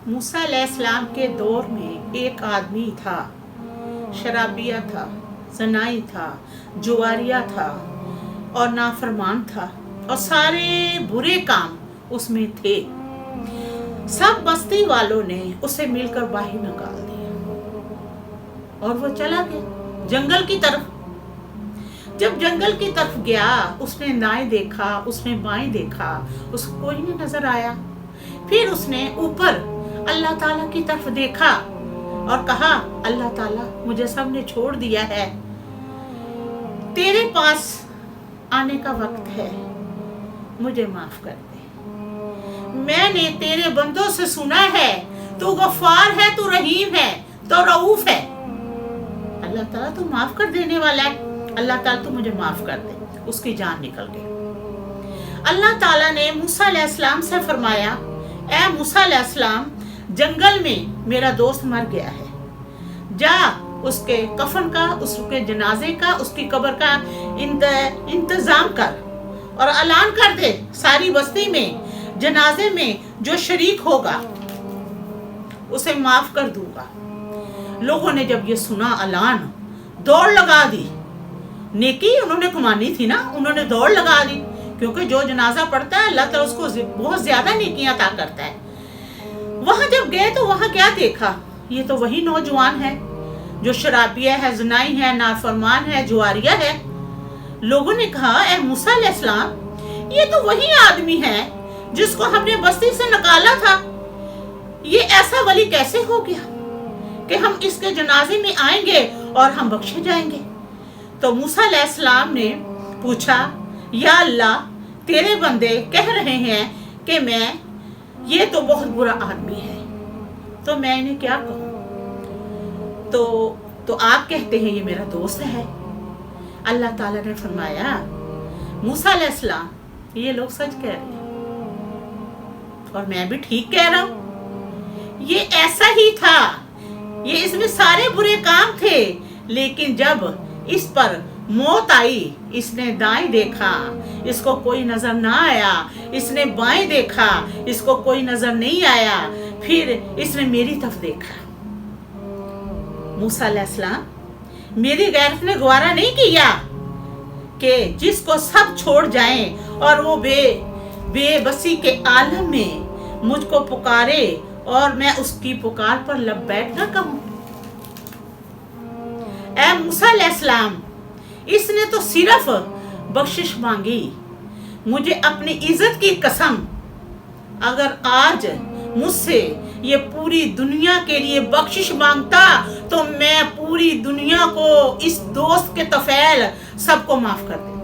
موسیٰ علیہ السلام کے دور میں ایک آدمی تھا، شرابیہ تھا، زنائی تھا، جواریا تھا اور نافرمان تھا، اور سارے برے کام اس میں تھے۔ سب بستی والوں نے اسے مل کر باہر نکال دیا اور وہ چلا گیا جنگل کی طرف۔ جب جنگل کی طرف گیا، اس نے دائیں دیکھا، اس نے بائیں دیکھا، اس کو کوئی نہیں نظر آیا۔ پھر اس نے اوپر اللہ تعالیٰ کی طرف دیکھا اور کہا، اللہ تعالیٰ مجھے سب نے چھوڑ دیا ہے، تیرے پاس آنے کا وقت ہے، مجھے معاف کر دے۔ میں نے تیرے بندوں سے سنا ہے تو غفار ہے، تو رحیم ہے، تو رؤوف ہے۔ اللہ تعالیٰ تو معاف کر دینے والا ہے، اللہ تعالیٰ تو مجھے معاف کر دے۔ اس کی جان نکل گئی۔ اللہ تعالیٰ نے موسیٰ علیہ السلام سے فرمایا، اے موسیٰ علیہ السلام، جنگل میں میرا دوست مر گیا ہے، جا اس کے کفن کا، اس کے جنازے کا، اس کی قبر کا انتظام کر اور اعلان کر دے ساری بستی میں، جنازے میں جو شریک ہوگا اسے معاف کر دوں گا۔ لوگوں نے جب یہ سنا اعلان، دوڑ لگا دی۔ نیکی انہوں نے کمانی تھی نا، انہوں نے دوڑ لگا دی، کیونکہ جو جنازہ پڑھتا ہے اللہ تعالیٰ اس کو بہت زیادہ نیکیاں عطا کرتا ہے۔ وہاں جب گئے تو وہاں کیا دیکھا؟ یہ تو وہی نوجوان ہے جو شرابیہ ہے، زنائی ہے، نافرمان ہے، جواریہ ہے۔ لوگوں نے کہا، اے موسیٰ علیہ السلام، یہ تو وہی آدمی ہے جس کو ہم نے بستی سے نکالا تھا، یہ ایسا ولی کیسے ہو گیا کہ ہم اس کے جنازے میں آئیں گے اور ہم بخشے جائیں گے؟ تو موسیٰ علیہ السلام نے پوچھا، یا اللہ، تیرے بندے کہہ رہے ہیں کہ یہ تو بہت برا آدمی ہے، تو میں انہیں کیا کہوں؟ تو آپ کہتے ہیں یہ میرا دوست ہے۔ اللہ تعالیٰ نے فرمایا، موسیٰ علیہ السلام، یہ لوگ سچ کہہ رہے ہیں اور میں بھی ٹھیک کہہ رہا ہوں، یہ ایسا ہی تھا، یہ اس میں سارے برے کام تھے، لیکن جب اس پر موت آئی، اس نے دائیں دیکھا، اس کو کوئی نظر نہ آیا، اس نے بائیں دیکھا، اس کو کوئی نظر نہیں آیا، پھر اس نے میری طرف دیکھا۔ موسیٰ علیہ السلام، میری غیرت نے گوارا نہیں کیا کہ جس کو سب چھوڑ جائیں اور وہ بے بسی کے عالم میں مجھ کو پکارے اور میں اس کی پکار پر لبیک نہ کہوں۔ اے موسیٰ علیہ السلام، اس نے تو صرف بخشش مانگی، مجھے اپنی عزت کی قسم، اگر آج مجھ سے یہ پوری دنیا کے لیے بخشش مانگتا تو میں پوری دنیا کو اس دوست کے طفیل سب کو معاف کر دیتا۔